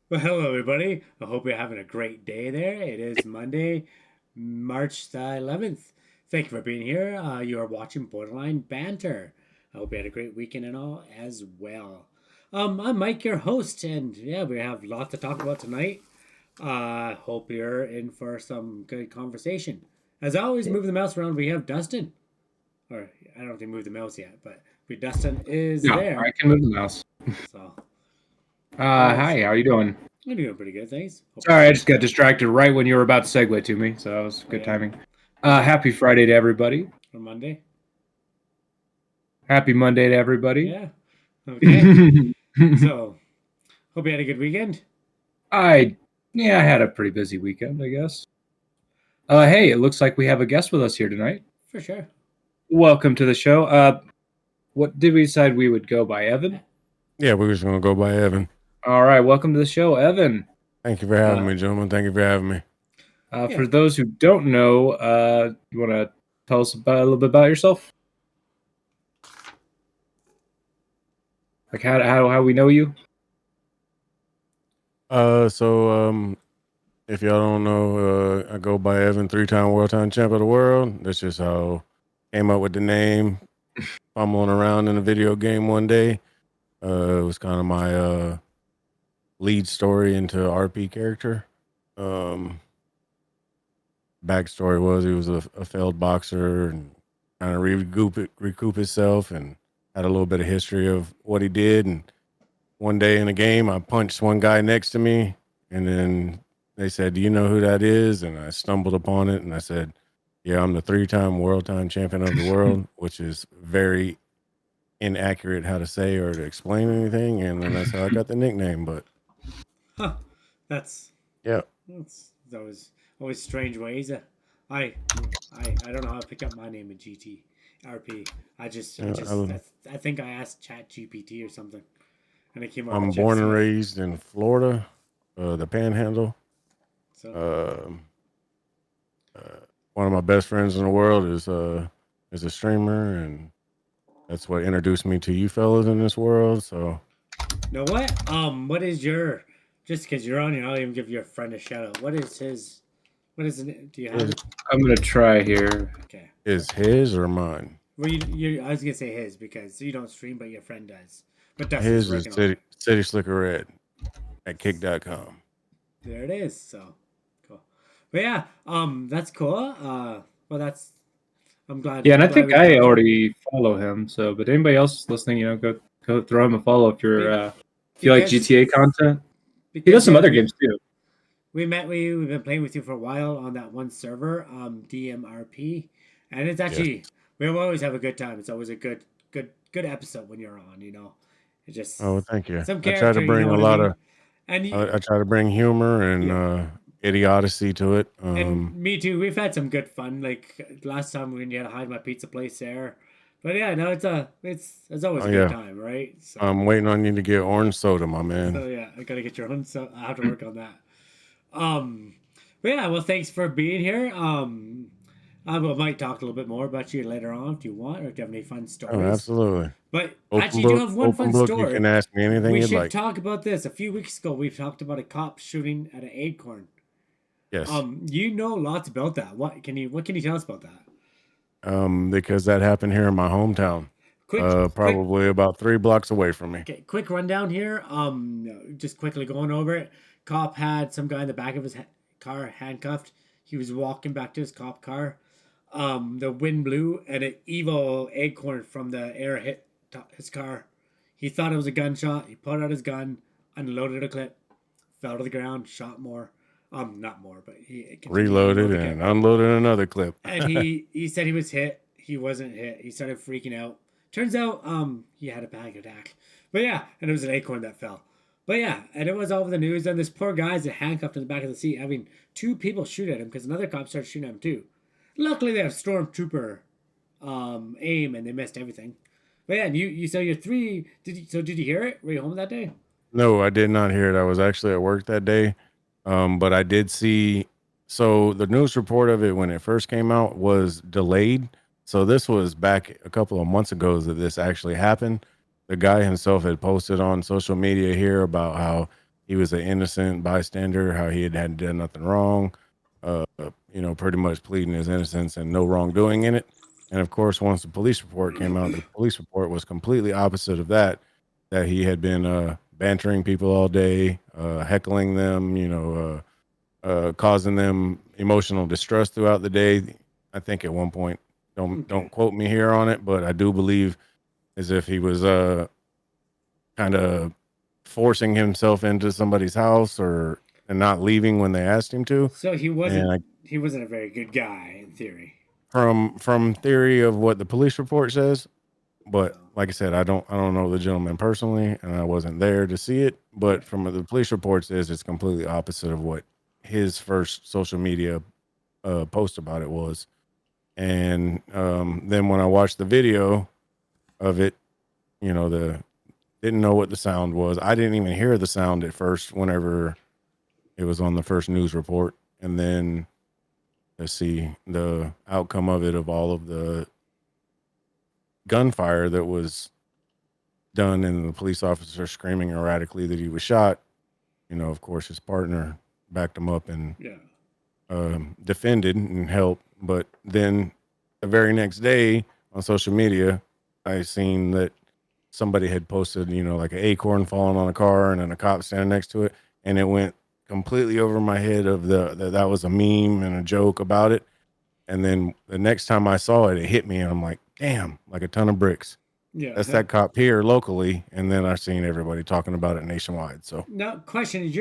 Well, hello, everybody. I hope you're having a great day there. It is Monday, March the 11th. Thank you for being here. You are watching Borderline Banter. I hope you had a great weekend and all as well. I'm Mike, your host, and yeah, we have lots to talk about tonight. Hope you're in for some good conversation. As always, move the mouse around. We have Dustin. Or, I don't have to move the mouse yet, but Dustin is No, I there. can move the mouse. So, always, Hi, how you doing? I'm doing pretty good, thanks. Hope you're Sorry, I doing. just got distracted right when you were about to segue to me, so that was Oh, good yeah. timing. Was it Happy Friday to everybody. on Monday? Happy Monday to everybody. Yeah. Okay. So, hope you had a good weekend. I yeah, I had a pretty busy weekend, I guess. Hey, it looks like we have a guest with us here tonight. For sure. Welcome to the show. What did we decide we would go by, Evan? Yeah, we're just gonna go by Evan. All right, welcome to the show, Evan. Thank you for having Uh, me, gentlemen. Thank you for having me. Yeah. for those who don't know, you want to tell us a little bit about yourself? Like how we know you? So if y'all don't know, I go by Evan, 3-time world-time champ of the world. That's just how I came up with the name. Fumbling around in a video game one day. It was kind of my lead story into RP character. Um, Backstory was he was a failed boxer and kind of recoup himself and had a little bit of history of what he did. And one day in a game, I punched one guy next to me, and then they said, "Do you know who that is?" And I stumbled upon it, and I said, "Yeah, I'm the 3-time world-time champion of the world," which is very inaccurate how to say or to explain anything, and then that's how I got the nickname. But Huh. That's yeah, that's always strange ways. I I don't know how to pick up my name in GTRP. yeah, I think I asked Chat GPT or something, and it came up with I'm Chip born and Smith. raised in Florida, the Panhandle. So Um uh, One of my best friends in the world is a streamer, and that's what introduced me to you fellas in this world. So know what? What is your just because you're on here, I'll even give your friend a shout out. What is his? What is it? Do you have is it? I'm gonna try here. Okay. is his or mine? Well, I was gonna say his because you don't stream, but your friend does. But Dustin's His is working on it. City Slicker Red at kick.com. There it is. So cool. But yeah, that's cool. Well, that's I'm glad. Yeah, and I I'm glad think we I caught you. already follow him. So, but anybody else listening, go throw him a follow Be, if you like because GTA content. He does because some yeah, other games too. we've been playing with you for a while on that one server, DMRP, and it's Yes. actually we always have a good time. It's always a good episode when you're on. It Oh, just thank you. some I try to character. You know bring a what I lot mean? of And I try to bring humor and yeah. idiocy to it. And me too. We've had some good fun. Like last time when you had to hide my pizza place there. But yeah, no, it's always Oh a good yeah, time, right? So I'm waiting on you to get orange soda, my man. yeah, I gotta get your own. So I have to work on that. Um, but yeah, well, thanks for being here. Might talk a little bit more about you later on if you want, or if you have any fun Oh, stories. absolutely. But actually, you do have one Open fun book. You story. can ask me anything We you'd should like. talk about this. A few weeks ago, we talked about a cop shooting at an acorn. Yes. You know lots about that. What can you tell us about that? Because that happened here in my hometown. Quick Probably about 3 blocks away from me. Okay, quick rundown here. Just quickly going over it. Cop had some guy in the back of his car handcuffed. He was walking back to his cop car. The wind blew and an evil acorn from the air hit his car. He thought it was a gunshot. He pulled out his gun, unloaded a clip, fell to the ground, shot more. Not more, but he continued to unload Reloaded the and clip. unloaded another clip. And he said he was hit. He wasn't hit. He started freaking out. Turns out he had a panic attack. But yeah, and it was an acorn that fell. But yeah, and it was all over the news. And this poor guy's handcuffed in the back of the seat, having two people shoot at him because another cop started shooting at him too. Luckily, they have stormtrooper aim, and they missed everything. But yeah, and you so you're three. Did you hear it? Were you home that day? No, I did not hear it. I was actually at work that day. But I did see. So the news report of it when it first came out was delayed. So this was back a couple of months ago that this actually happened. The guy himself had posted on social media here about how he was an innocent bystander, how he had done nothing wrong, pretty much pleading his innocence and no wrongdoing in it. And of course, once the police report came out, the police report was completely opposite of that, that he had been bantering people all day, heckling them, causing them emotional distress throughout the day. I think at one point, don't quote me here on it, but I do believe as if he was kind of forcing himself into somebody's house and not leaving when they asked him to. So he And wasn't he wasn't a very good guy in theory. from theory of what the police report says, but like I said, I don't know the gentleman personally, and I wasn't there to see it. But from what the police report says, it's completely opposite of what his first social media post about it was. And then when I watched the video of it, the didn't know what the sound was. I didn't even hear the sound at first whenever it was on the first news report. And then let's see the outcome of it, of all of the gunfire that was done and the police officer screaming erratically that he was shot. Of course, his partner backed him up and defended and helped. But then the very next day on social media, I seen that somebody had posted, like an acorn falling on a car and then a cop standing next to it. And it went completely over my head of that was a meme and a joke about it. And then the next time I saw it, it hit me and I'm like, damn, like a ton of bricks. Yeah. That's that cop here locally. And then I've seen everybody talking about it nationwide. So Now, question is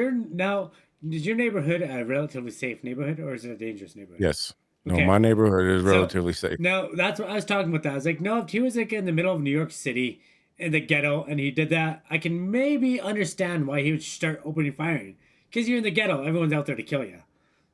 is your neighborhood a relatively safe neighborhood or is it a dangerous neighborhood? yes. No, Okay. my neighborhood is So, relatively safe. No, that's what I was talking about. That I was like, no, if he was like in the middle of New York City in the ghetto and he did that, I can maybe understand why he would start opening firing. Because you're in the ghetto, everyone's out there to kill you.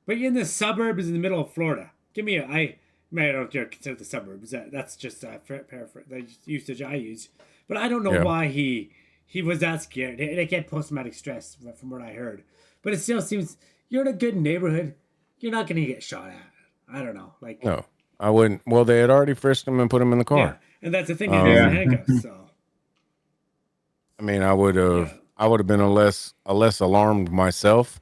But you're in the suburbs in the middle of Florida. I don't consider the suburbs. That's just paraphrase the usage I use. But I don't know Yeah. why he was that scared. They get post traumatic stress from what I heard. But it still seems you're in a good neighborhood. You're not going to get shot at. I don't know. Like No, I wouldn't. Well, they had already frisked him and put him in the yeah, car. and that's the thing. He's in handcuffs. So I mean, I would have been a less alarmed myself.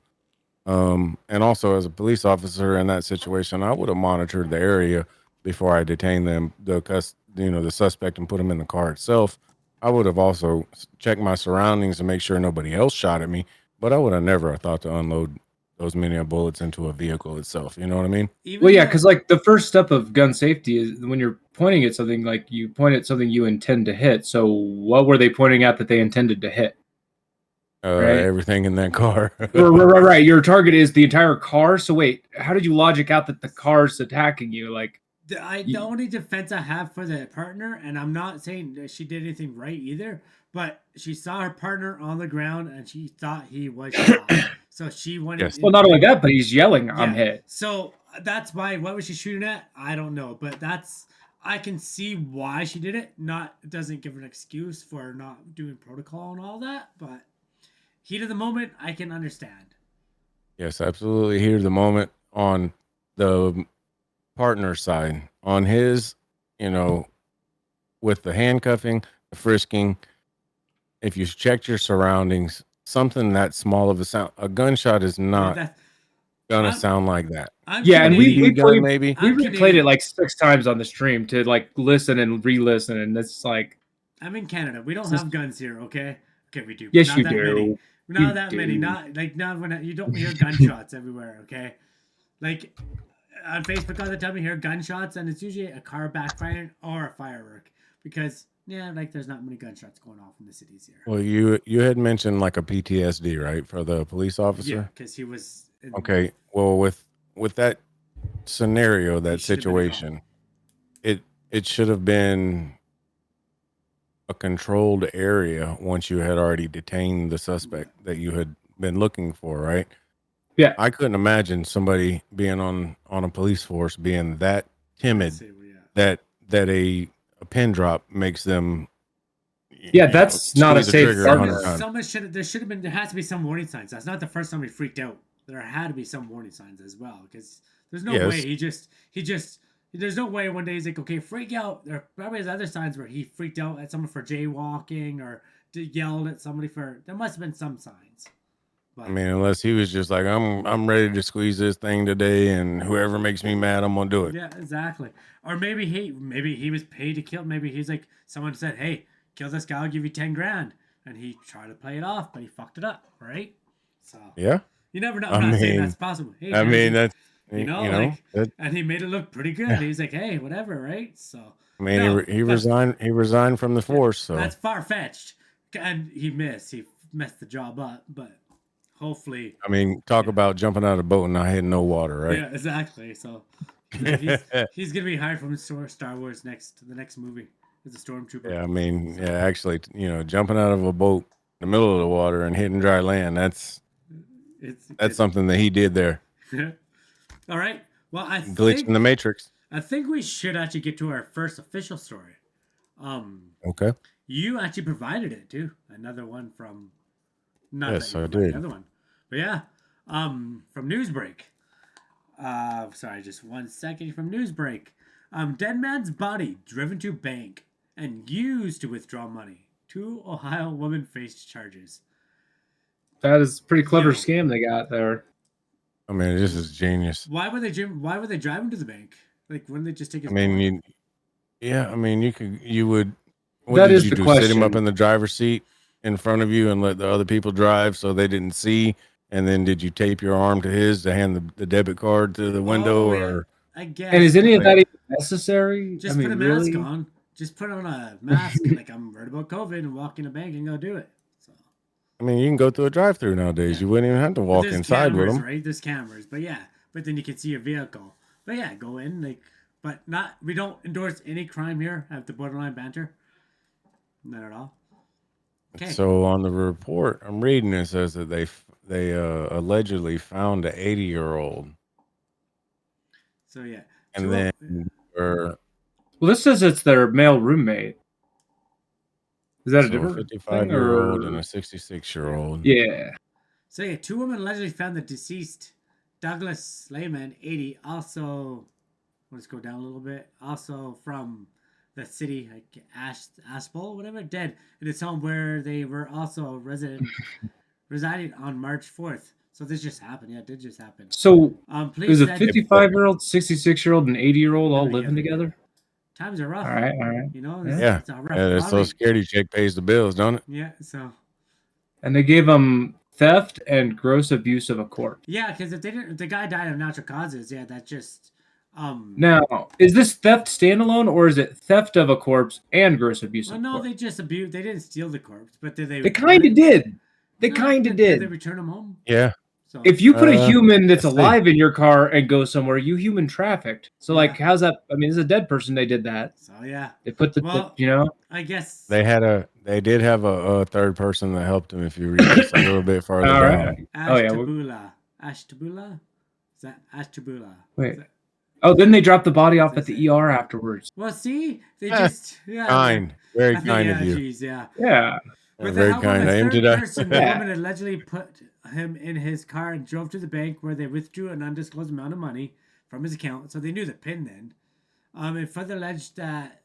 And also as a police officer in that situation, I would have monitored the area before I detained them, the suspect, and put him in the car itself. I would have also checked my surroundings to make sure nobody else shot at me, but I would have never thought to unload those many bullets into a vehicle itself. You know what I mean? Well, yeah, because like the first step of gun safety is when you're pointing at something, like you point at something you intend to hit. So what were they pointing at that they intended to hit? Right? Everything in that car. right. Your target is the entire car. So wait, how did you logic out that the car's attacking you? Like the only defense I have for the partner, and I'm not saying that she did anything right either, but she saw her partner on the ground and she thought he was shot. So she wanted. Yes. Well, not only that, but he's yelling, "I'm hit." So that's why. What was she shooting at? I don't know, but I can see why she did it. It doesn't give an excuse for not doing protocol and all that, but heat of the moment, I can understand. Yes, absolutely. Here's the moment on the partner side. On his, with the handcuffing, the frisking, if you checked your surroundings, something that small of a gunshot is not gonna sound like that. Yeah, and we replayed it like 6 times on the stream to like listen and re-listen, and it's like I'm in Canada. We don't have guns here, okay? Okay, we do. Yes, not you that do. Many. Not You that do. many. Not when you don't hear gunshots everywhere, okay? Like on Facebook all the time you hear gunshots and it's usually a car backfiring or a firework because there's not many gunshots going off in the cities here. Well, you had mentioned like a PTSD, right, for the police officer? Yeah, because he was okay. Well, with that scenario, that situation, it should have been a controlled area once you had already detained the suspect that you had been looking for, right? Yeah. I couldn't imagine somebody being on a police force being that timid that a pin drop makes them. That's not a safe partner. There has to be some warning signs. That's not the first time he freaked out. There had to be some warning signs as well because there's no way he just there's no way one day he's like, okay, freak out. There probably is other signs where he freaked out at someone for jaywalking or yelled at somebody for. There must have been some signs. But, I mean, unless he was just like, I'm ready to squeeze this thing today, and whoever makes me mad, I'm gonna do it. yeah, exactly. Or maybe he was paid to kill. Maybe he's like someone said, "Hey, kill this guy. I'll give you 10 grand," and he tried to play it off, but he fucked it up, right? So Yeah. you never know. I'm I not saying mean, that's possible. Hey, I man, mean that's like, that, and he made it look pretty good. He's like, hey, whatever, right? So I mean no, he but resigned from the yeah, force, so that's far fetched, and he messed the job up, but hopefully, I mean, talk yeah, about jumping out of a boat and not hitting no water, right? yeah, exactly. So yeah, he's gonna be hired from Star Wars the next movie as a stormtrooper. Yeah, I mean, So yeah, actually, jumping out of a boat in the middle of the water and hitting dry land, that's it's that's good. something that he did there. All right. Well, Glitch in the matrix. I think we should actually get to our first official story. Okay. You actually provided it too. Another one from not that Yes, you I provided the did. other one, but yeah, from Newsbreak. Sorry, just 1 second from Newsbreak. Dead man's body driven to bank and used to withdraw money. 2 Ohio women faced charges. That is a pretty clever Yo, scam they got there. I mean, this is genius. why were they driving to the bank? Like, wouldn't they just take his I mean, wallet? yeah, I mean, you would. What That did is you the do? Sit him up question. in the driver's seat in front of you and let the other people drive so they didn't see? And then did you tape your arm to his to hand the debit card to the window, Oh yeah, or I And guess. is any of like? that even necessary? I Just put a mean, mask really? on. Just put on a mask like I'm worried about COVID and walk in a bank and go do it. So I mean, you can go through a drive-through yeah, nowadays. You wouldn't even have to but walk there's inside with cameras, them. right? There's cameras, but yeah, but then you can see your vehicle. But yeah, go in like, but not. We don't endorse any crime here at the Borderline Banter. Not at all. Okay. So on the report I'm reading, it says that they allegedly found an 80-year-old, So yeah, and two. then or Well, this says it's their male roommate. Is that a so a different thing, 55-year-old and or a 66-year-old. yeah? So yeah, 2 women allegedly found the deceased Douglas Slayman, 80, also. Let's go down a little bit. Also from the city, like Aspel, whatever, dead in his home where they were also residing on March 4th. So this just happened. Yeah, it did just happen. So is Police a said, They put 55-year-old, 66-year-old, and 80-year-old all living living together. Yeah, together? times are All rough. right, all right. You know, Yeah. Yeah, it's a rough the Social quality. Security check pays the bills, don't it? Yeah, so And they gave them theft and gross abuse of a corpse. yeah, because if the guy died of natural causes, yeah, that just Now, is this theft standalone, or is it theft of a corpse and gross abuse well, of a no, corpse? they just abused. They didn't steal the corpse, but did they They return kind of it? did. They No, kind of did they did. return him home? Yeah. So If you put a human that's Let's see. alive in your car and go somewhere, you human trafficked. So, Yeah. like, how's that? I mean, it's a dead person. They did that. So yeah, They put well, you know. I guess. They did have a third person that helped him. If you read just a little bit farther All down. right. Oh yeah. Ashtabula? Is that Ashtabula? Wait. Oh, then they dropped the body off That's at the ER afterwards. Well, see, they Eh, just yeah, Kind, very I think kind yeah, of you. geez, yeah. Yeah. With the Very help of kind a of him. third Did I? person, the Yeah. woman allegedly put him in his car and drove to the bank where they withdrew an undisclosed amount of money from his account. So they knew the PIN then. It further alleged that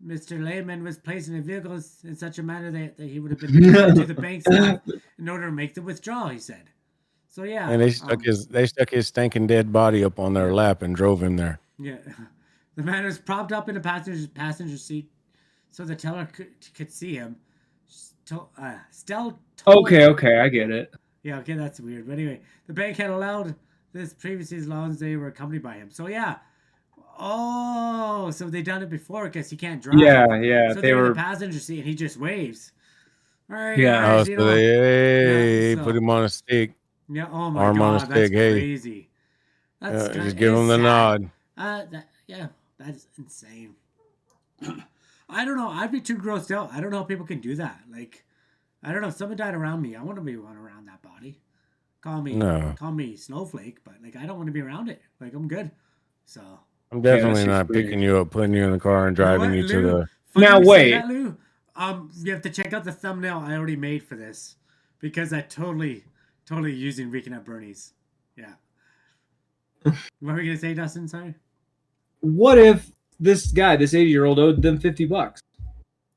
Mr. Lehman was placed in a vehicle in such a manner that he would have been delivered to the bank staff in order to make the withdrawal. He said. So yeah, And they stuck his stinking dead body up on their Yeah. lap and drove him there. yeah. The man was propped up in a passenger seat, so the teller could see him. Still told. Okay, I get it. Yeah, okay, that's weird. But anyway, the bank had allowed this previously as long as they were accompanied by him. So yeah. Oh, so they done it before because he can't drive. Yeah. So They they're in the were. passenger seat and he just waves. All right, Yeah. guys, Oh, so they so- put him on a stick, Yeah. Oh my arm on a God, that's stick. Hey, crazy. That's kind just of give him the sad. nod. Yeah, that's insane. I don't know. I'd be too grossed out. I don't know how people can do that. Like, I don't know. If someone died around me, I want to be one around that body. Call me snowflake, but like I don't want to be around it. Like I'm good. So I'm definitely that's not just picking you up, putting you in the car, and you know driving what, you to Lou? the. Funny Now, you say wait. that, Lou. You have to check out the thumbnail I already made for this because I totally using Weekend at Bernie's. Yeah. What were we gonna say, Dustin? Sorry. What if this guy, this 80-year-old, owed them $50? Does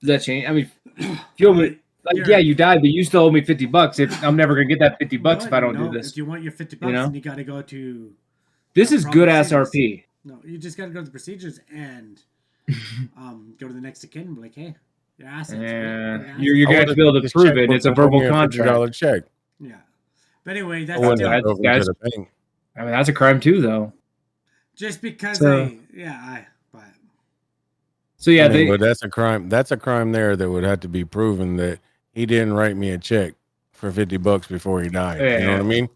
that change? I mean, if you owe me, Like, yeah, you died, but you still owe me $50. If I'm never gonna get that $50 if I don't do No, this. if you want your $50, You know? then you got to go to. This is good ass procedures. RP. No, you just got to go to the procedures and go to the next of kin and be like, hey, your assets. You're gonna have to be able to prove it. And it's a verbal contract. Check. Yeah, but anyway, I that's wouldn't still have drove him to the bank. I mean, that's a crime too, though. just because So- but So yeah, I mean, but that's a crime. That's a crime there that would have to be proven that he didn't write me a check for $50 before he died. You know what I mean?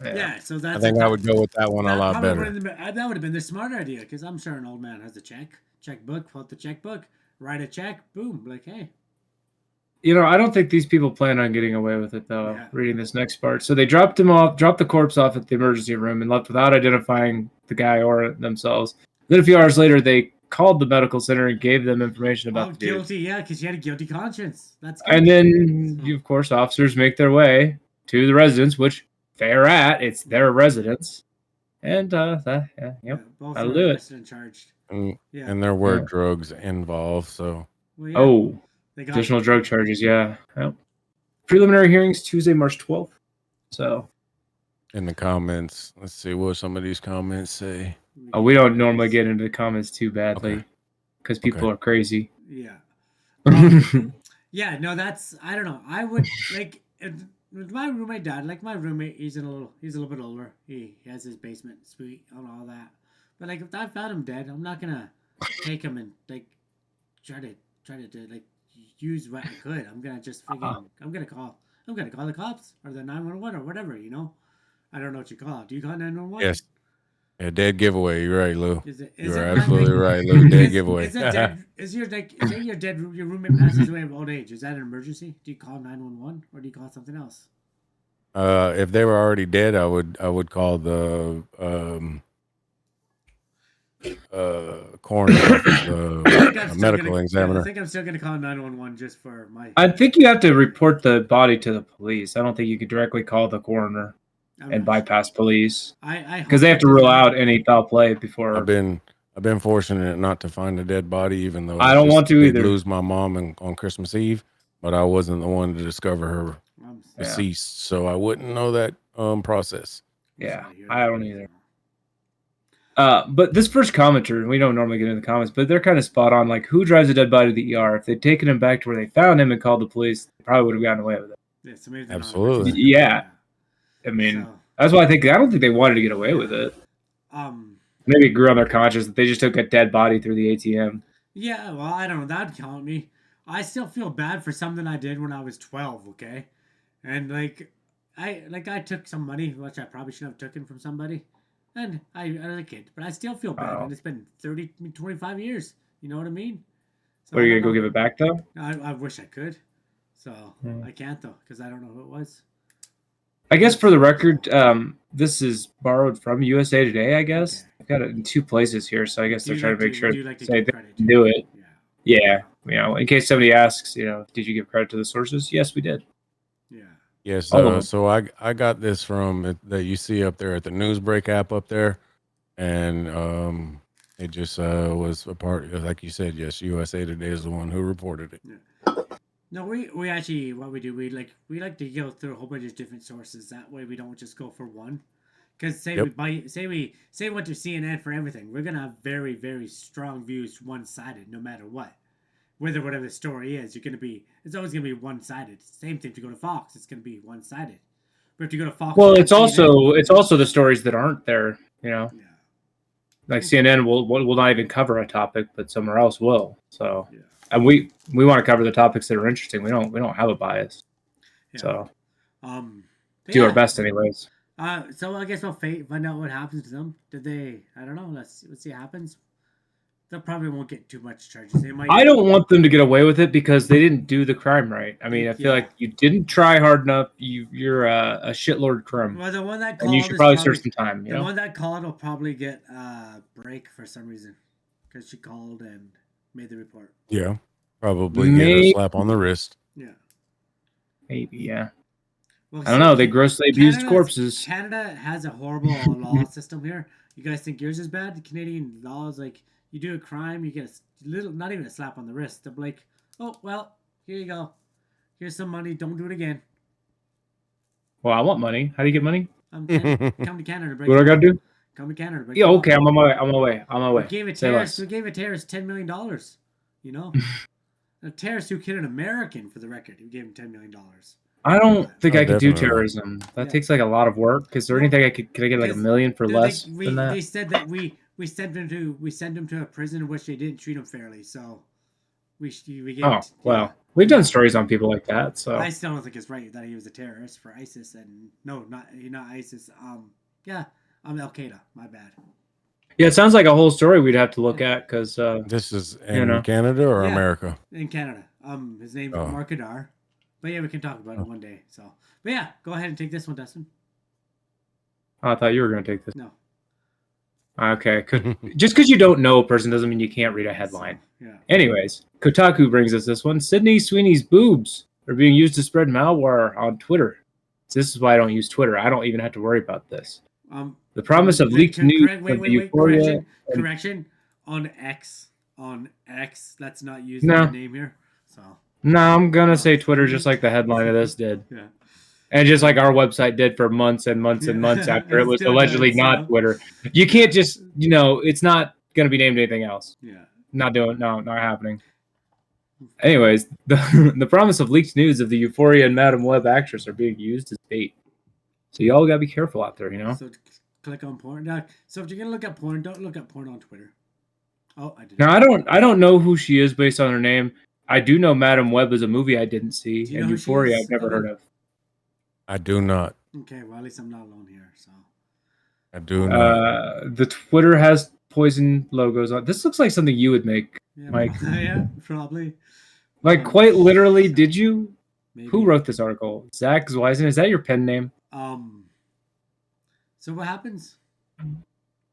yeah. So that's. I think I would go with that one a lot better. That would have been the smart idea because I'm sure an old man has a checkbook, pull out the checkbook, write a check, boom, like hey. You know, I don't think these people plan on getting away with it, though, Yeah. reading this next part. So they dropped the corpse off at the emergency room and left without identifying the guy or themselves. Then a few hours later, they called the medical center and gave them information about the dude. Guilty, yeah, because he had a guilty conscience. That's good. And then, of course, officers make their way to the residence, which they're at. It's their residence. And, both that'll were do it. arrested and charged. And there were drugs involved, so. Well, yeah. Oh. Additional drug charges, yeah. Yep. Preliminary hearings Tuesday, March 12th. So. In the comments, let's see what some of these comments say. Oh, we don't normally get into the comments too badly because people are crazy. Yeah. Yeah, no, that's I don't know. I would like if my roommate died. Like my roommate, he's a little bit older. He has his basement suite and all that. But like if I found him dead, I'm not gonna take him and like try to like use what I could. I'm gonna just figure. I'm gonna call the cops or the 911 or whatever. You know, I don't know what you call it. Do you call 911? Yes. Yeah, dead giveaway. You're right, Lou. You're absolutely right, Lou. Dead giveaway. Is your roommate passes away of old age? Is that an emergency? Do you call 911 or do you call something else? If they were already dead, I would call the coroner, the medical examiner. I think I'm still gonna call 911 just for my. I think you have to report the body to the police. I don't think you could directly call the coroner and bypass police. Because they have to rule out any foul play before. I've been fortunate not to find a dead body, even though I don't want to either. Lose my mom on Christmas Eve, but I wasn't the one to discover her deceased, so I wouldn't know that process. Yeah, I don't either. But this first commenter, we don't normally get into the comments, but they're kind of spot on. Like, who drives a dead body to the ER? If they'd taken him back to where they found him and called the police, they probably would have gotten away with it. Yeah, so maybe absolutely. Yeah. I mean, that's why I don't think they wanted to get away with it. Maybe it grew on their conscience that they just took a dead body through the ATM. Yeah, well, I don't know. That'd count me. I still feel bad for something I did when I was 12, okay? And, I took some money, which I probably shouldn't have taken from somebody. And I was a kid, but I still feel bad. And it's been 25 years. You know what I mean? So are you going to go give it back, though? I wish I could. So, I can't, though, because I don't know who it was. I guess for the record, this is borrowed from USA Today, I guess. I've got it in two places here, so I guess they're trying to make sure they do it. Yeah. You know, in case somebody asks, you know, did you give credit to the sources? Yes, we did. Yeah. Yes. So I got this from that you see up there at the Newsbreak app up there, and it just was a part, like you said. Yes, USA Today is the one who reported it. Yeah. No, we actually what we do we like to go through a whole bunch of different sources. That way we don't just go for one. Because we went to CNN for everything, we're gonna have very, very strong views, one sided, no matter what. Whatever the story is, it's always gonna be one sided. Same thing to go to Fox, it's gonna be one sided. But if you go to Fox, well, it's also the stories that aren't there. You know, like CNN will not even cover a topic, but somewhere else will. So. Yeah. And we want to cover the topics that are interesting. We don't have a bias, so do our best anyways. So I guess we'll find out what happens to them. Did they? I don't know. Let's see what happens. They probably won't get too much charges. They might. I don't want them to get away with it because they didn't do the crime right. I mean, I feel like you didn't try hard enough. You're a shitlord crime. Well, the one that called, and you should probably serve some time. The one that called will probably get a break for some reason because she called and made the report. Yeah, probably get a slap on the wrist. Yeah, maybe. Yeah. Well, I don't know. They grossly abused corpses. Canada has a horrible law system here. You guys think yours is bad? The Canadian law is like you do a crime, you get not even a slap on the wrist. They're like, oh well, here you go. Here's some money. Don't do it again. Well, I want money. How do you get money? Come to Canada. Break What do I gotta do? Come to Canada. Break Yeah, the law. okay. I'm on my way. I'm on my way. I'm on my way. We gave a Say terrorist. less. We gave a terrorist $10 million. You know, a terrorist who killed an American, for the record. We gave him $10 million. I don't think Oh, I could do definitely. terrorism. That Yeah. takes like a lot of work. Is there Well, anything I could I get like $1 million for less than that? They said that we sent him to a prison in which they didn't treat him fairly. So we gave. Oh, well, we've done stories on people like that. So I still don't think it's right that he was a terrorist for ISIS and no, not ISIS. Yeah, I'm Al Qaeda. My bad. yeah, it sounds like a whole story we'd have to look at because This is in know. Canada or Yeah. America? In Canada. His name's Oh. Mark Adar. But yeah, we can talk about it one day. So, but yeah, go ahead and take this one, Dustin. I thought you were going to take this. No. Okay, just because you don't know a person doesn't mean you can't read a headline. So, yeah. Anyways, Kotaku brings us this one. Sydney Sweeney's boobs are being used to spread malware on Twitter. So this is why I don't use Twitter. I don't even have to worry about this. The promise of leaked news of the Euphoria. Correction. On X. Let's not use No. the name here. So. No, I'm going to say Twitter just like the headline of this did. Yeah. And just like our website did for months and months and months after it was Still allegedly does, not so. Twitter. You can't just, it's not going to be named anything else. Yeah. Not happening. Anyways, the promise of leaked news of the Euphoria and Madam Web actress are being used as bait. So y'all got to be careful out there, So click on porn. Now, so if you're going to look at porn, don't look at porn on Twitter. Oh, I did. Now, I don't know who she is based on her name. I do know Madam Web is a movie I didn't see, Do you and know who she Euphoria is? I've never heard of. I do not. Okay, well, at least I'm not alone here. So. I do not. The Twitter has poison logos on. This looks like something you would make, Yeah, Mike. yeah, probably. Like, quite literally, did you? Maybe. Who wrote this article? Zach Zweisen. Is that your pen name? So what happens?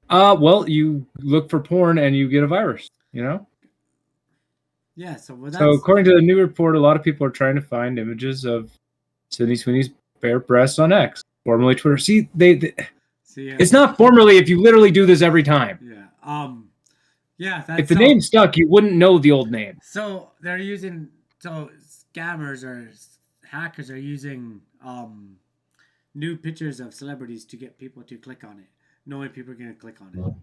Well, you look for porn and you get a virus, Yeah, so So according to the new report, a lot of people are trying to find images of Sydney Sweeney's bare breasts on X, formerly Twitter. See, it's not formerly if you literally do this every time. Yeah. Yeah. That's If the name stuck, you wouldn't know the old name. So they're using scammers or hackers are using new pictures of celebrities to get people to click on it, knowing people are going to click on it.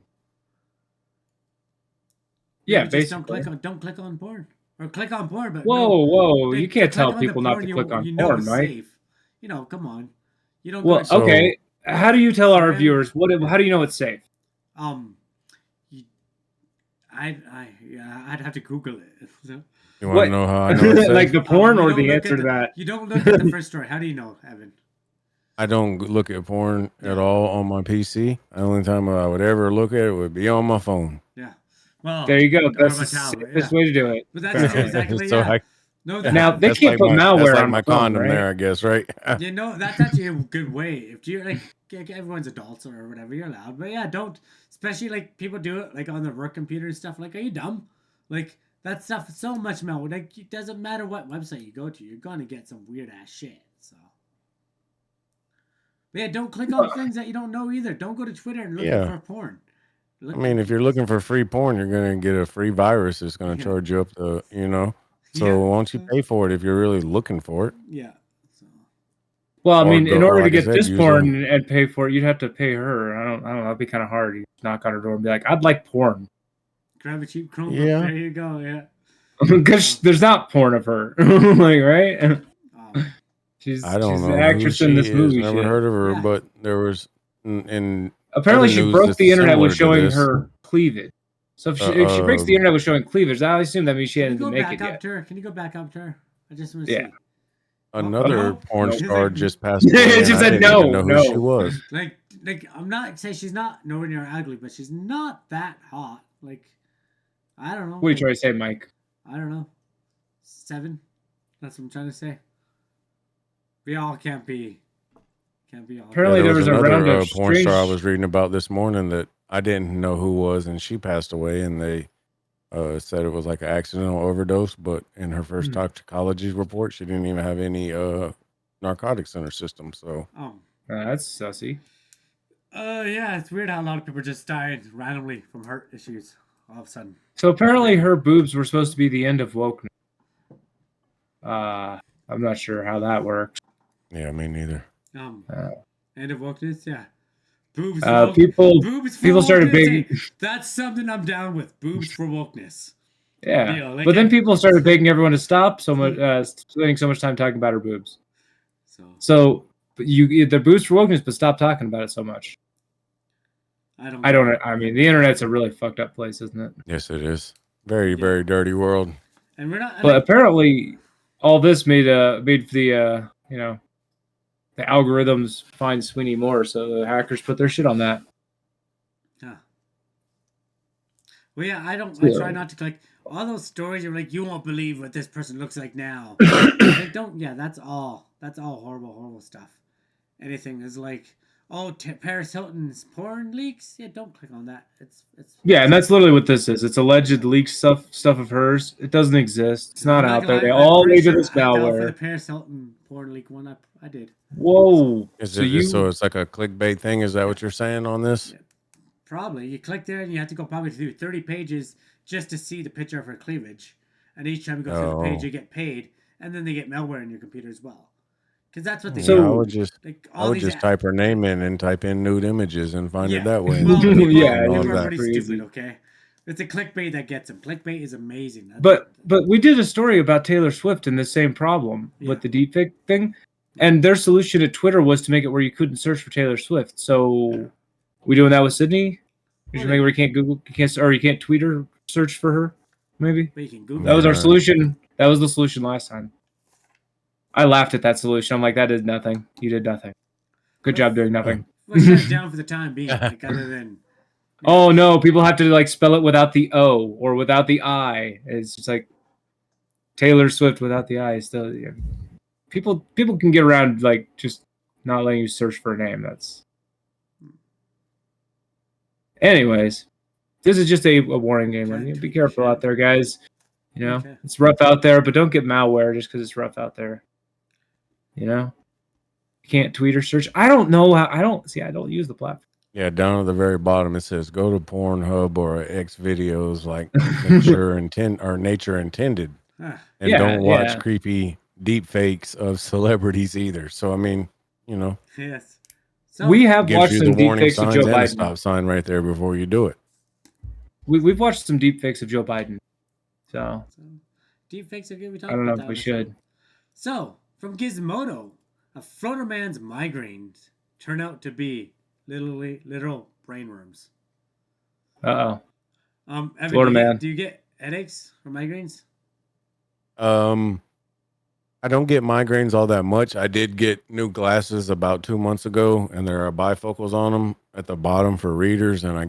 Yeah, Maybe just basically. don't click on porn or click on porn. But whoa! You can't tell click on the people not porn to click on you know porn, it's right? safe. Come on. You don't. Well, So- okay. How do you tell our Yeah. viewers how do you know it's safe? I'd have to Google it. You want What? to know how I know it's Like safe? the porn You or don't the look answer at to the- that? You don't look at the first story. How do you know, Evan? I don't look at porn at all on my PC. The only time I would ever look at it would be on my phone. Yeah. Well, There you go. or That's my the tablet, safest yeah. way to do it. But that's apparently. exactly So yeah. I- Now, they that's can't put my, malware that's like on my the phone, condom right? there, I guess, right? You know, that's actually a good way. If you're like everyone's adults or whatever, you're allowed. But yeah, don't. Especially like people do it like on their work computer and stuff. Like, are you dumb? Like that stuff is so much malware. Like it doesn't matter what website you go to, you're gonna get some weird ass shit. So. But yeah, don't click on things that you don't know either. Don't go to Twitter and look Yeah. for porn. I mean, if you're looking for free porn, you're going to get a free virus that's going to Yeah. charge you up to, So Yeah. why don't you pay for it if you're really looking for it? Yeah. So. Well, I Or mean, go- in or order to like I get said, this use porn and pay for it, you'd have to pay her. I don't know. That'd be kind of hard. You knock on her door and be like, "I'd like porn," Grab a cheap Chromebook. Yeah. There you go. Yeah. because there's not porn of her, like right? She's I don't she's know the who actress she in this is. movie. Never shit. heard of her, Yeah. but there was in Apparently, other she news broke that's the internet with similar to showing this. her cleavage. So if she breaks the internet with showing cleavage, I assume that means she Can you hasn't go been back naked up yet. to her? Can you go back up to her? I just want to Yeah. see. another no. porn No. star She's just passed away. She and I said didn't no, even know who no. she was. Like I'm not saying she's not nowhere near ugly, but she's not that hot. Like I don't know. What are you like, trying to say, Mike? I don't know. 7. That's what I'm trying to say. We all can't be all. Apparently, there was a round another of porn star I strange- was reading about this morning that I didn't know who was, and she passed away, and they said it was like an accidental overdose. But in her first toxicology report, she didn't even have any narcotics in her system. So Oh. That's sussy. Yeah, it's weird how a lot of people just died randomly from heart issues all of a sudden. So apparently, her boobs were supposed to be the end of wokeness. I'm not sure how that works. Yeah, me neither. End of wokeness, yeah. Boobs for People started wokeness. begging. Hey, that's something I'm down with. Boobs for wokeness. Yeah, Deal. Like, but then hey. people started begging everyone to stop so much, spending so much time talking about her boobs. So the boobs for wokeness, but stop talking about it so much. I mean, the internet's a really fucked up place, isn't it? Yes, it is. Very, very dirty world. And we're not. But apparently, all this made the the algorithms find Sweeney more, so the hackers put their shit on that. Huh. Well, yeah, I try not to click all those stories. Are like, you won't believe what this person looks like now. Like, don't. Yeah, that's all. That's all horrible stuff. Anything is like, oh, Paris Hilton's porn leaks. Yeah, don't click on that. It's and that's literally what this is. It's alleged leaked stuff of hers. It doesn't exist. It's not out there. They all made this malware. For the Paris Hilton porn leak one, I did. Whoa! So it's like a clickbait thing. Is that what you're saying on this? Yeah, probably. You click there and you have to go probably through 30 pages just to see the picture of her cleavage. And each time you go through the page, you get paid, and then they get malware in your computer as well. Because that's what they do. I would just type her name in and type in nude images and find it that way. Well, people are pretty stupid, okay? It's a clickbait that gets them. Clickbait is amazing. But we did a story about Taylor Swift and the same problem with the deepfake thing. And their solution at Twitter was to make it where you couldn't search for Taylor Swift. So, we doing that with Sydney? You should make it where you can't tweet or search for her. Maybe but you can Google. That was our solution. That was the solution last time. I laughed at that solution. I'm like, that did nothing. You did nothing. Good job doing nothing. Well, shut it down for the time being. Like, other than. Oh no! People have to like spell it without the O or without the I. It's just like Taylor Swift without the I. Still. Yeah. People can get around like just not letting you search for a name. That's. Anyways, this is just a warning game. Be careful out there, guys. You know, it's rough out there, but don't get malware just because it's rough out there. You know, you can't tweet or search. I don't know how. I don't use the platform. Yeah, down at the very bottom it says go to Pornhub or X videos like nature intended, and don't watch creepy deep fakes of celebrities either. So I mean, you know, yes. So we have watched some deep fakes of Joe Biden. Stop sign right there before you do it. We've watched some deep fakes of Joe Biden. So deep fakes are good. We I don't know if we should. So from Gizmodo, a floater man's migraines turn out to be literal brainworms. Evan, Florida man. Do you get headaches or migraines? I don't get migraines all that much. I did get new glasses about 2 months ago, and there are bifocals on them at the bottom for readers, and I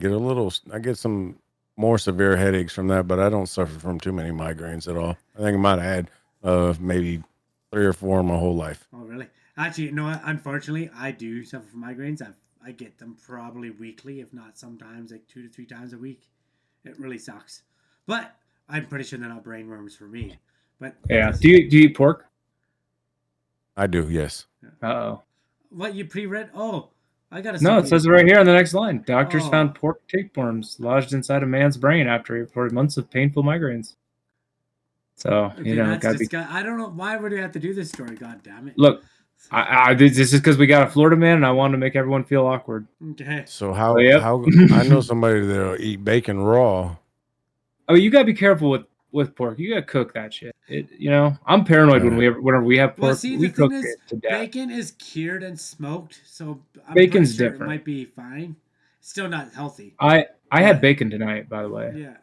get some more severe headaches from that, but I don't suffer from too many migraines at all. I think I might have had maybe 3 or 4 my whole life. Oh, really? Actually, no, unfortunately, I do suffer from migraines. I get them probably weekly, if not sometimes like 2 to 3 times a week. It really sucks. But I'm pretty sure they're not brainworms for me. But yeah, do you eat pork? I do, yes. Uh-oh. What, you pre-read? Oh, I got to No, it says it right here on the next line. Doctors found pork tapeworms lodged inside a man's brain after he reported months of painful migraines. So, okay, I don't know. Why would we have to do this story? God damn it. Look, this is because we got a Florida man and I wanted to make everyone feel awkward. Okay. So how I know somebody that'll eat bacon raw. Oh, you got to be careful with pork. You got to cook that shit. I'm paranoid whenever we have pork. Well, see, we cook it to death. Bacon is cured and smoked, so bacon's different. It might be fine. Still not healthy. I had bacon tonight, by the way. Yeah.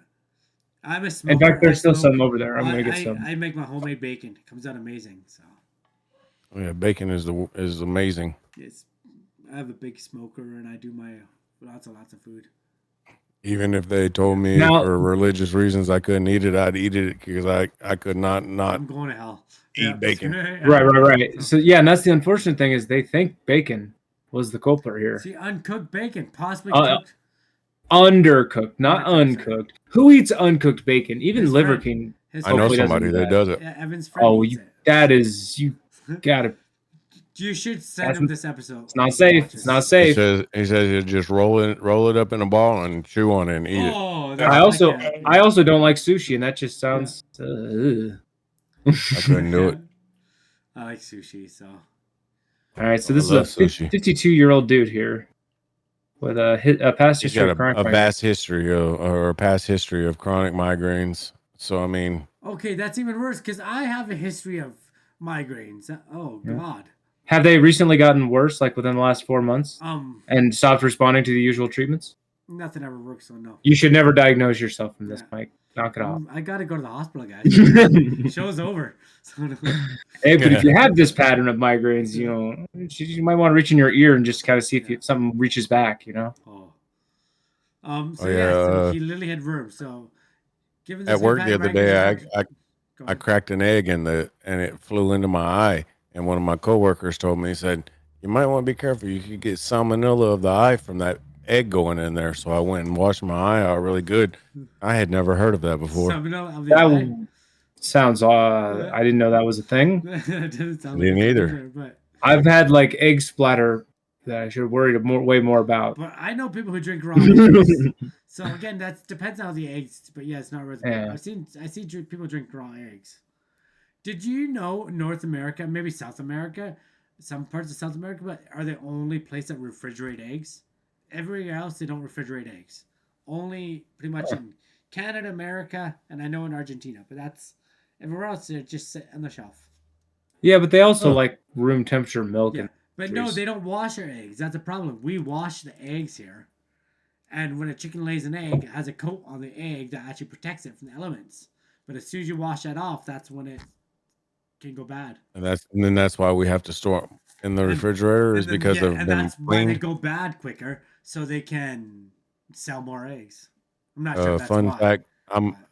I'm a smoker. In fact, there's still some over there. I'm going to get some. I make my homemade bacon. It comes out amazing. So. Yeah, bacon is amazing. Yes. I have a big smoker and I do my lots of food. Even if they told me for religious reasons I couldn't eat it, I'd eat it because I could not I'm going to hell. Eat bacon. Right. So yeah, and that's the unfortunate thing is they think bacon was the culprit here. See, uncooked bacon, possibly cooked. Undercooked, not uncooked. Who eats uncooked bacon? Even Liver King. I know somebody that does it. Yeah, Evan's friend. Oh, you gotta. You should send him this episode. It's not safe. It's not safe. He says you just roll it up in a ball and chew on it and eat it. I also don't like sushi, and that just sounds. I couldn't do it. I like sushi, so. All right, so I this is a love sushi. 52-year-old dude here with a past He's history got of chronic a migraine. vast history or a past history of chronic migraines. So I mean, Okay, that's even worse because I have a history of migraines. Oh Yeah. God. Have they recently gotten worse, like within the last 4 months, and stopped responding to the usual treatments? Nothing ever works, so no. You should never diagnose yourself from this, Yeah. Mike. Knock it off. I gotta go to the hospital, guys. Show's over. So no. Hey, but if you have this pattern of migraines, you might want to reach in your ear and just kind of see if something reaches back, Oh. oh So yeah. So yeah, he literally had worms. So given at this we've work had the other migraines, day, go I ahead. cracked an egg and it flew into my eye. And one of my coworkers told me, he said, "You might want to be careful. You could get salmonella of the eye from that egg going in there." So I went and washed my eye out really good. I had never heard of that before. Salmonella of the eye. That sounds I didn't know that was a thing. That doesn't sound Me like a thing neither. either, but I've had like egg splatter that I should have worried way more about. but I know people who drink raw eggs. So again, that depends on the eggs. But yeah, it's not worth it. Yeah. I see people drink raw eggs. Did you know North America, maybe South America, some parts of South America, but are the only place that refrigerate eggs? Everywhere else, they don't refrigerate eggs. Only pretty much in Canada, America, and I know in Argentina. But that's everywhere else. They just sit on the shelf. Yeah, but they also like room temperature milk. Yeah, And but no, they don't wash our eggs. That's a problem. We wash the eggs here, and when a chicken lays an egg, it has a coat on the egg that actually protects it from the elements. But as soon as you wash that off, that's when it can go bad. And then that's why we have to store 'em in the refrigerator is because of And them that's why they cleaned. go bad quicker, so they can sell more eggs. I'm not sure if that's Fun why. fact: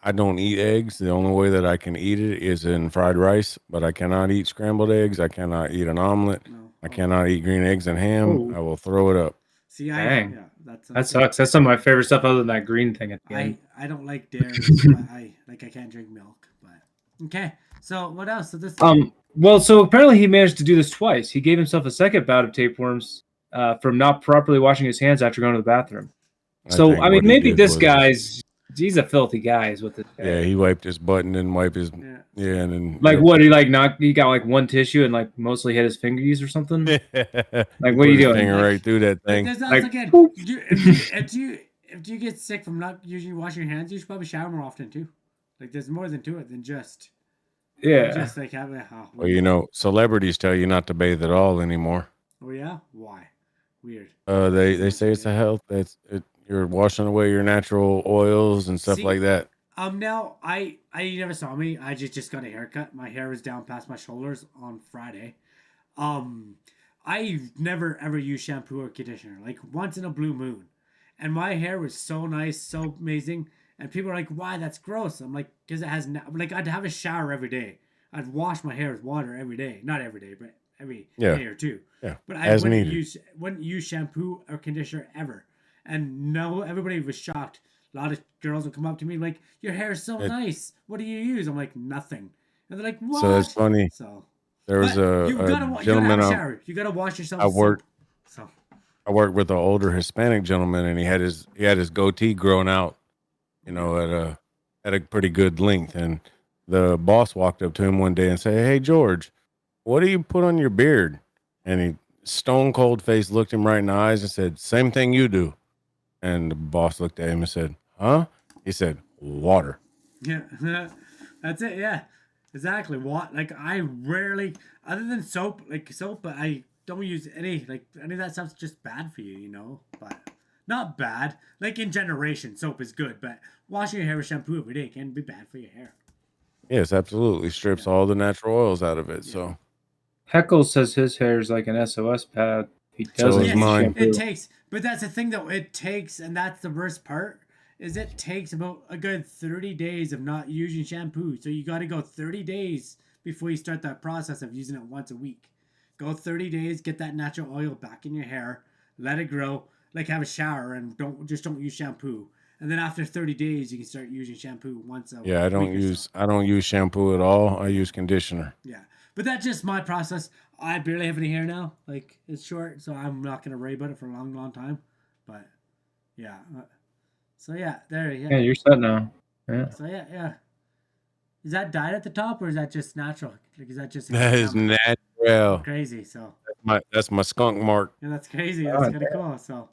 I don't eat eggs. The only way that I can eat it is in fried rice, but I cannot eat scrambled eggs. I cannot eat an omelet. No. I cannot eat green eggs and ham. Oh. I will throw it up. See, Dang. yeah, That sucks. That's some of my favorite stuff other than that green thing at the end. I don't like dairy, but I can't drink milk. But okay, so what else? So this Well, so apparently he managed to do this twice. He gave himself a second bout of tapeworms from not properly washing his hands after going to the bathroom. So think I mean, what he maybe did this was- he's a filthy guy, is what this guy. Yeah, is. he wiped his butt and then wiped his and then Like what? He got like one tissue and like mostly hit his fingers or something. Like He what are you put his doing? finger right through that thing. There's Like, again, if you get sick from not usually washing your hands, you should probably shower more often too. Like there's more than to it than just yeah. like having. Well, celebrities tell you not to bathe at all anymore. Oh yeah, why? Weird. They say it's a health. You're washing away your natural oils and stuff See, like that. Now I never saw me. I just got a haircut. My hair was down past my shoulders on Friday. I never ever used shampoo or conditioner. Like once in a blue moon, and my hair was so nice, so amazing. And people are like, "Why? That's gross." I'm like, "Cause it has like I'd have a shower every day. I'd wash my hair with water every day. Not every day, but every day or two. Yeah, But I as wouldn't needed. use shampoo or conditioner ever. And no, everybody was shocked. A lot of girls would come up to me like, "Your hair is so nice. What do you use?" I'm like, "Nothing." And they're like, "What?" So it's funny. So There was you a gotta have a gentleman shower. You gotta wash yourself. I with worked. soap. So I worked with an older Hispanic gentleman, and he had his goatee grown out, at a pretty good length. And the boss walked up to him one day and said, "Hey George, what do you put on your beard?" And he stone cold face looked him right in the eyes and said, "Same thing you do." And the boss looked at him and said, "Huh?" He said, "Water." yeah, that's it. Yeah, exactly. What? Like I rarely, other than soap, but I don't use any of that stuff's just bad for you, But not bad. Like in generation, soap is good, but washing your hair with shampoo every day can be bad for your hair. Yes, absolutely. Strips all the natural oils out of it. So Heckle says his hair is like an SOS pad. He doesn't is use mine. shampoo. It takes, but that's the thing though. It takes, and that's the worst part. Is it takes about a good 30 days of not using shampoo. So you got to go 30 days before you start that process of using it once a week. Go 30 days, get that natural oil back in your hair, let it grow, like have a shower, and don't use shampoo. And then after 30 days, you can start using shampoo once a yeah, week. I don't use shampoo at all. I use conditioner. Yeah, but that's just my process. I barely have any hair now. Like it's short, so I'm not gonna worry about it for a long, long time. But yeah, so yeah, there, Yeah, you're set now. Yeah. So yeah. Is that dyed at the top or is that just natural? Like, is that just That is Oh, natural. crazy? So That's my skunk mark. yeah, that's crazy. That's Oh, kind of cool. So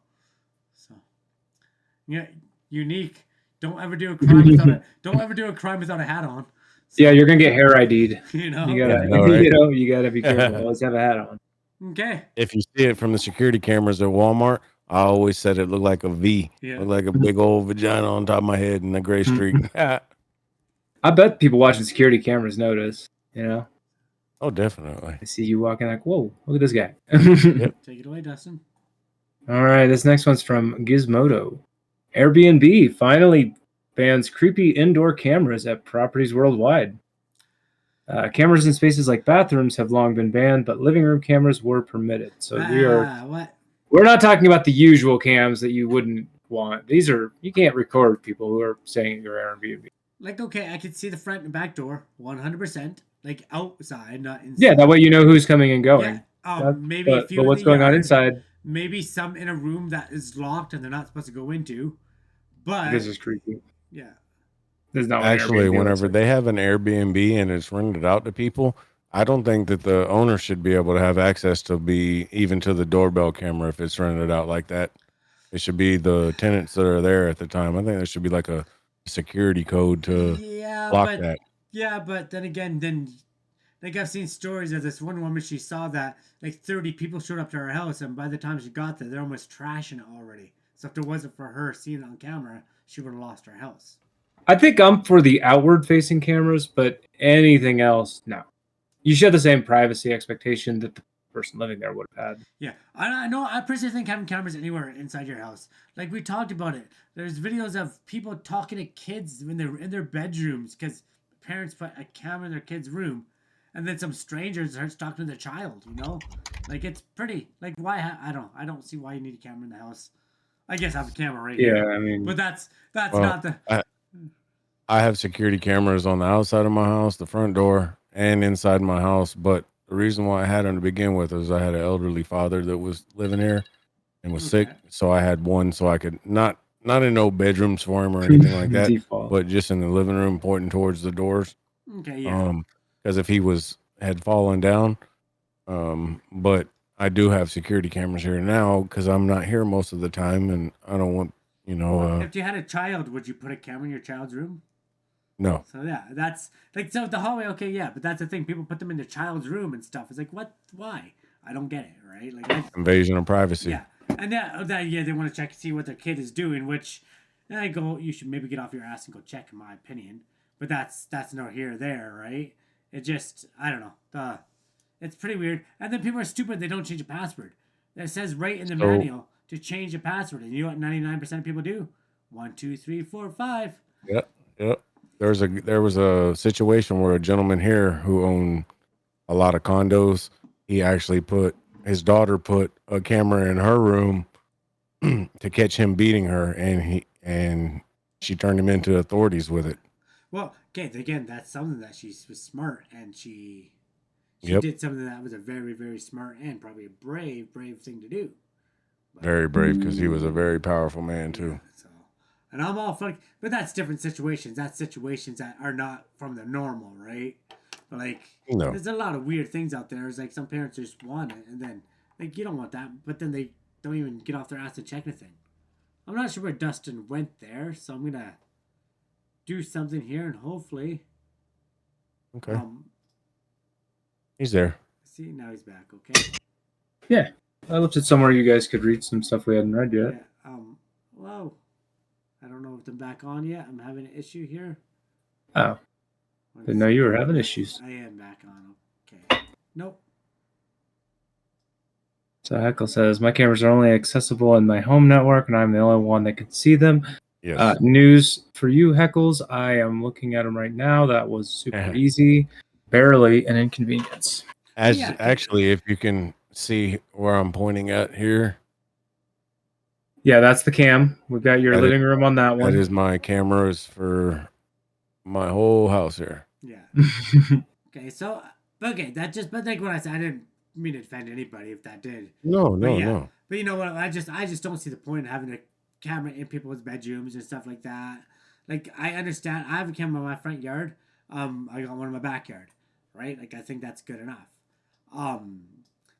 yeah, unique. Don't ever do a crime without a don't ever do a crime without a hat on. So, yeah, you're gonna get hair ID'd. you know. You gotta, I know, right? you gotta be careful. Always have a hat on. Okay. If you see it from the security cameras at Walmart, I always said it looked like a V. Yeah. Looked like a big old vagina on top of my head and a gray streak. I bet people watching security cameras notice. You know, Oh, definitely. they see you walking like, whoa, look at this guy. Yep. Take it away, Dustin. All right, this next one's from Gizmodo. Airbnb finally bans creepy indoor cameras at properties worldwide. Cameras in spaces like bathrooms have long been banned, but living room cameras were permitted. So What? we're not talking about the usual cams that you wouldn't want. These are, you can't record people who are staying at your Airbnb. Like, okay, I can see the front and back door 100%, like outside, not inside. Yeah, that way you know who's coming and going. Yeah. Maybe a few but in what's the going on yard, inside? maybe some in a room that is locked and they're not supposed to go into. But This is creepy. yeah. This is not what Actually, Airbnb looks whenever like. they have an Airbnb and it's rented out to people, I don't think that the owner should be able to have access to be even to the doorbell camera if it's rented out like that. It should be the tenants that are there at the time. I think there should be like a security code to block that. Yeah, but then again, like I've seen stories of this one woman. She saw that like 30 people showed up to her house, and by the time she got there, they're almost trashing it already. So if it wasn't for her seeing it on camera, she would have lost her house. I think I'm for the outward facing cameras, but anything else, no. You should have the same privacy expectation that the person living there would have had. Yeah, I know. I personally think having cameras anywhere inside your house, like we talked about it. There's videos of people talking to kids when they're in their bedrooms because parents put a camera in their kid's room, and then some strangers starts talking to the child. You know, like it's pretty. Like why? I don't see why you need a camera in the house. I guess I have a camera right Yeah, here. I mean, But that's Well, not the. I have security cameras on the outside of my house, the front door, and inside my house. But the reason why I had them to begin with is I had an elderly father that was living here and was sick, Okay. so I had one so I could not in no bedrooms for him or anything like that, default. but just in the living room, pointing towards the doors. Okay. Yeah. Because if he had fallen down, but I do have security cameras here now because I'm not here most of the time, and I don't want If you had a child, would you put a camera in your child's room? no. So yeah, that's like so the hallway. Okay, yeah, but that's the thing. People put them in their child's room and stuff. It's like what? Why? I don't get it. Right? Like Invasion of privacy. yeah, and yeah, they want to check see what their kid is doing. Which I go, you should maybe get off your ass and go check. In my opinion, but that's not here or there, right? It just I don't know. It's pretty weird. And then people are stupid. They don't change a password. It says right in the manual to change a password, and you know what? 99% of people do. 1, 2, 3, 4, 5. Yep. There was a situation where a gentleman here who owned a lot of condos, he actually his daughter put a camera in her room to catch him beating her, and she turned him into authorities with it. Well, okay, again, that's something that she was smart, and she Yep. did something that was a very, very smart and probably a brave thing to do. But, Very brave because he was a very powerful man too. yeah, so, and I'm all for, but that's different situations. That's situations that are not from the normal, right? But like, No. there's a lot of weird things out there. It's like some parents just want it, and then like you don't want that, but then they don't even get off their ass to check anything. I'm not sure where Dustin went there, so I'm gonna do something here and hopefully. Okay. He's there. See, now he's back. Okay. Yeah, I left it somewhere you guys could read some stuff we hadn't read yet. Yeah. Whoa. I don't know if I'm back on yet. I'm having an issue here. Oh, didn't know you were having issues. I am back on. Okay. Nope. So Heckle says, my cameras are only accessible in my home network, and I'm the only one that can see them. Yes. News for you, Heckles. I am looking at them right now. That was super easy. Barely an inconvenience. Actually, if you can see where I'm pointing at here. Yeah, that's the cam. We've got your living room on that one. That is my cameras for my whole house here. Yeah. Okay, so that just but like what I said, I didn't mean to offend anybody if that did. No. But you know what? I just don't see the point of having a camera in people's bedrooms and stuff like that. Like I understand, I have a camera in my front yard, I got one in my backyard, right? Like I think that's good enough. Um,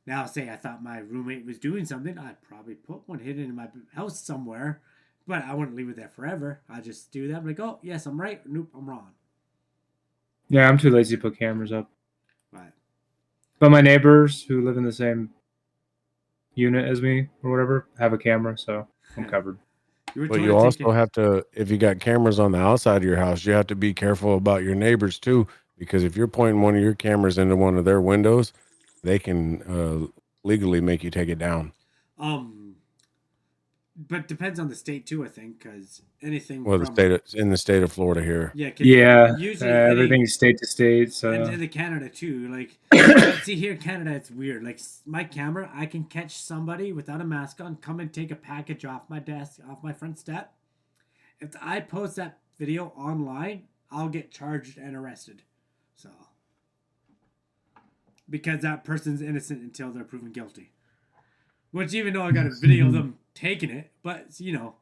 Now say I thought my roommate was doing something, I'd probably put one hidden in my house somewhere, but I wouldn't leave it there forever. I just do that. I'm like, oh yes, I'm right. Nope, I'm wrong. Yeah, I'm too lazy to put cameras up. But But my neighbors who live in the same unit as me or whatever have a camera, so I'm covered. But you also have to, if you got cameras on the outside of your house, you have to be careful about your neighbors too, because if you're pointing one of your cameras into one of their windows, they can legally make you take it down. But depends on the state too. I think because anything Well, from in the state of Florida here. Yeah, usually everything's state to state. So and in the Canada too. Like see here in Canada, it's weird. Like my camera, I can catch somebody without a mask on, come and take a package off my desk, off my front step. If I post that video online, I'll get charged and arrested. So because that person's innocent until they're proven guilty. Which even though I got a video of them taking it, but you know,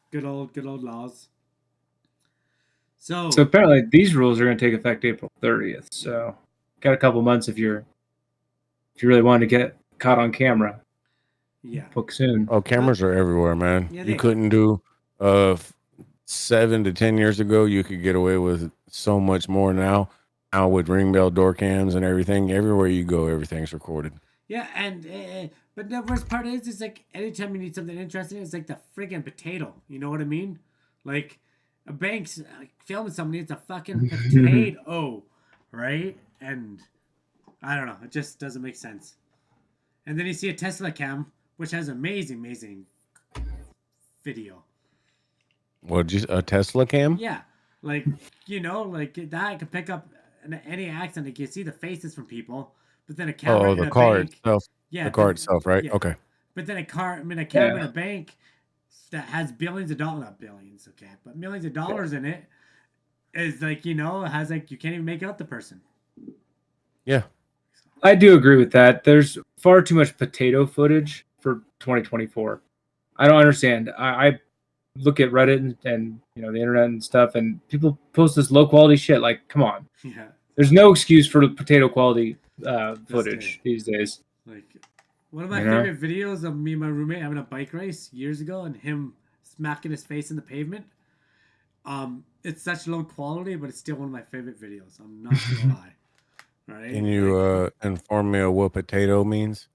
good old laws. So apparently these rules are going to take effect April 30th. So got a couple months if you really want to get caught on camera. Yeah. Book soon. Oh, cameras are everywhere, man. Yeah, you couldn't do 7 to 10 years ago. You could get away with so much more now. Now with ring bell door cams and everything, everywhere you go, everything's recorded. Yeah, and but the worst part is like anytime you need something interesting, it's like the friggin' potato. You know what I mean? Like a bank's filming somebody, it's a fucking potato, right? And I don't know, it just doesn't make sense. And then you see a Tesla cam, which has amazing video. What, just a Tesla cam? Yeah, like like that could pick up any accent. Like you see the faces from people, but then a camera in the a car bank. itself. Yeah, the car itself, right? Yeah. Okay. But then a camera in a bank that has billions of dollars, not billions, okay, but millions of dollars in it is like, it has like, you can't even make out the person. Yeah. I do agree with that. There's far too much potato footage for 2024. I don't understand. I look at Reddit and the internet and stuff, and people post this low quality shit. Like, come on. Yeah. There's no excuse for the potato quality footage these days. Like, one of my favorite videos of me and my roommate having a bike race years ago and him smacking his face in the pavement. It's such low quality, but it's still one of my favorite videos. I'm not gonna lie. Right? Can you inform me of what potato means?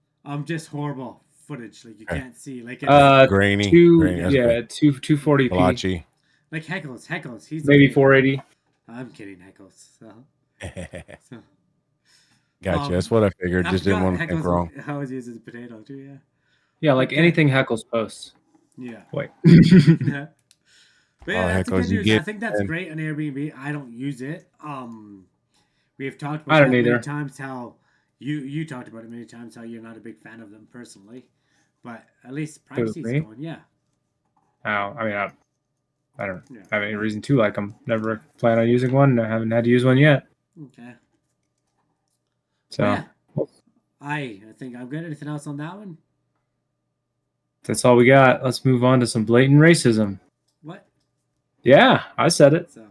Just horrible footage. Like you can't see. Like it's grainy. 240p. Blotchy. Like Heckles. He's maybe 480. I'm kidding, Heckles. So. Gotcha. That's what I figured. Just didn't want to think wrong. How is used as a potato too? Yeah. Yeah, like anything Heckles posts. Yeah. Wait. Yeah. But yeah, that's Heckles, good news. I think that's great on Airbnb. I don't use it. We have talked about many times how you talked about it many times how you're not a big fan of them personally, but at least privacy's going. Yeah. Oh, I mean, I don't have any reason to like them. Never plan on using one. I haven't had to use one yet. Okay. So yeah. I think I'm good. Anything else on that one? That's all we got. Let's move on to some blatant racism. What? Yeah, I said it. So,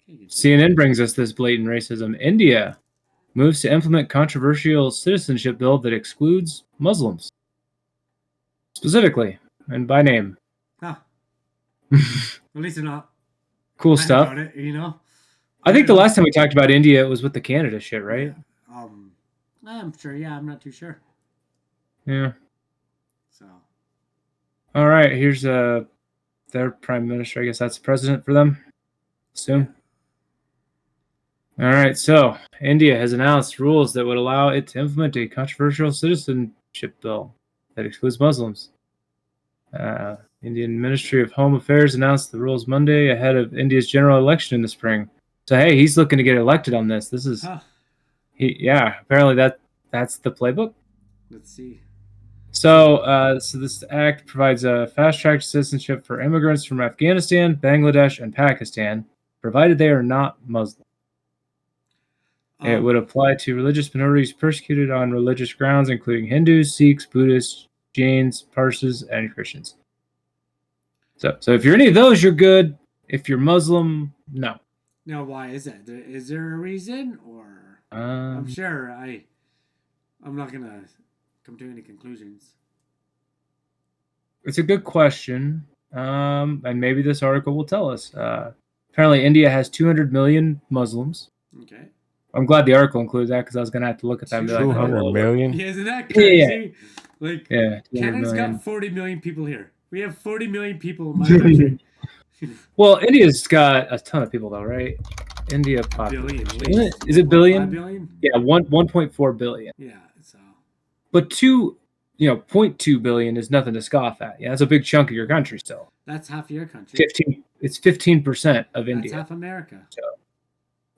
CNN brings us this blatant racism. India moves to implement controversial citizenship bill that excludes Muslims. Specifically, and by name. Huh. At least they're not. Cool stuff. About it, I think the last time we talked about India was with the Canada shit, right? Yeah. I'm sure. Yeah, I'm not too sure. Yeah. So. All right. Here's their prime minister. I guess that's the president for them. Assume. All right. So India has announced rules that would allow it to implement a controversial citizenship bill that excludes Muslims. Indian Ministry of Home Affairs announced the rules Monday ahead of India's general election in the spring. So hey, he's looking to get elected on this. This is apparently that's the playbook. Let's see. So this act provides a fast-track citizenship for immigrants from Afghanistan, Bangladesh, and Pakistan, provided they are not Muslim. It would apply to religious minorities persecuted on religious grounds, including Hindus, Sikhs, Buddhists, Jains, Parsis, and Christians. So if you're any of those, you're good. If you're Muslim, no. Now, why is that? Is there a reason, or I'm sure I'm not gonna come to any conclusions. It's a good question, and maybe this article will tell us. Apparently, India has 200 million Muslims. Okay. I'm glad the article includes that because I was gonna have to look at that and be like, 200 million? Yeah, isn't that crazy? Yeah. Like, Yeah, Canada's 200 million. got 40 million people here. We have 40 million people in my country. Well, India's got a ton of people though, right? India Billion, population. at least. Is it 1.5 billion? billion? Yeah, 1.4 billion. Yeah, so. But 0.2 billion is nothing to scoff at. Yeah, that's a big chunk of your country still. That's half your country. 15. It's 15% of India. That's half America. So,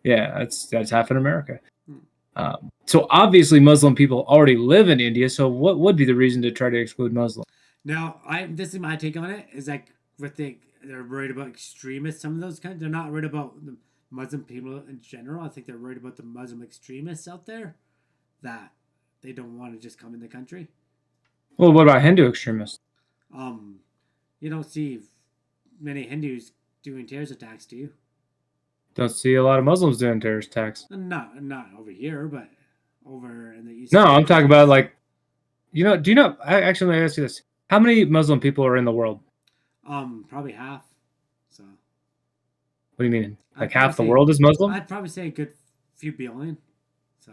yeah, that's half in America. So obviously Muslim people already live in India. So what would be the reason to try to exclude Muslims? Now, this is my take on it. Is like they're worried about extremists. Some of those kinds. They're not worried about the Muslim people in general. I think they're worried about the Muslim extremists out there that they don't want to just come in the country. Well, what about Hindu extremists? You don't see many Hindus doing terrorist attacks, do you? Don't see a lot of Muslims doing terrorist attacks. Not over here, but over in the east. No, I'm talking about like, do you know? I actually let me ask you this: how many Muslim people are in the world? Probably half. So. What do you mean? Like half the world is Muslim? I'd probably say a good few billion. So.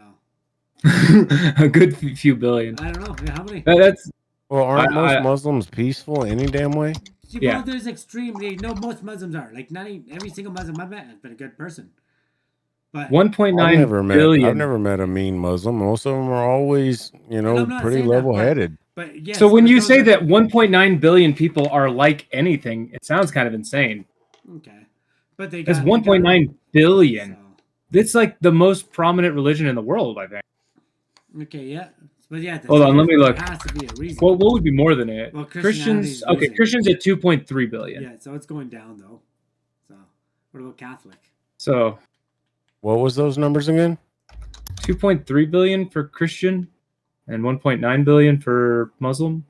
A good few billion. I don't know. Yeah, how many? That's. Well, aren't most Muslims peaceful any damn way? Yeah. Well, there's extremely. No, most Muslims are. Like, not every single Muslim I've met has been a good person. But 1.9 billion. I've never met a mean Muslim. Most of them are always, pretty level-headed. But yes. So when you say that 1.9 billion people are like anything, it sounds kind of insane. Okay. But that's 1.9 billion. So. It's like the most prominent religion in the world, I think. Okay, yeah. But yeah, hold on, let me look. There has to be a reason. Well, what would be more than it? Well, Christians. Okay, Christians at 2.3 billion. Yeah, so it's going down though. So what about Catholic? So what was those numbers again? 2.3 billion for Christian and 1.9 billion for Muslim.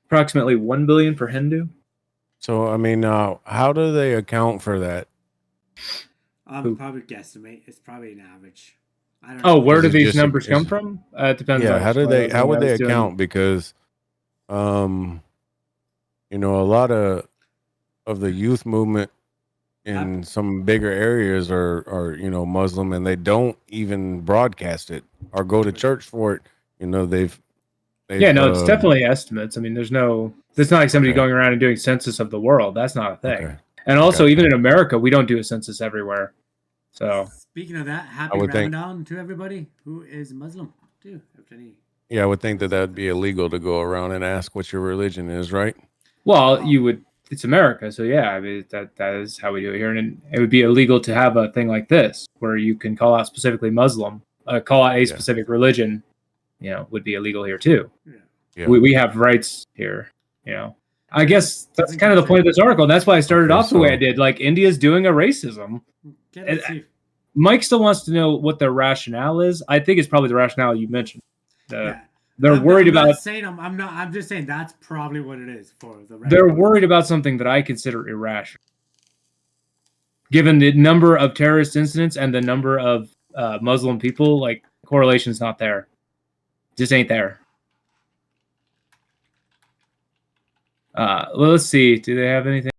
Approximately 1 billion for Hindu. So I mean, how do they account for that? Probably guesstimate. It's probably an average. I don't know. Oh, where do Is these numbers come from? It depends. Yeah, how would they account? Because, a lot of the youth movement in some bigger areas are Muslim, and they don't even broadcast it or go to church for it. They've yeah, no, it's definitely estimates. I mean, it's not like somebody going around and doing census of the world. That's not a thing. Okay. And also, even in America, we don't do a census everywhere. So speaking of that, happy Ramadan to everybody who is Muslim too. Yeah, I would think that would be illegal to go around and ask what your religion is, right? Well, you would. It's America, so yeah, I mean that is how we do it here, and it would be illegal to have a thing like this where you can call out specifically Muslim, call out a specific religion. Would be illegal here too. Yeah. We have rights here. I guess that's kind of the point of this article, and that's why I started off the way I did. Like India's doing a racism. Mike still wants to know what their rationale is. I think it's probably the rationale you mentioned. They're worried about. I'm just saying that's probably what it is for the. They're worried about something that I consider irrational, given the number of terrorist incidents and the number of Muslim people. Like correlation's not there. Just ain't there. Well, let's see. Do they have anything?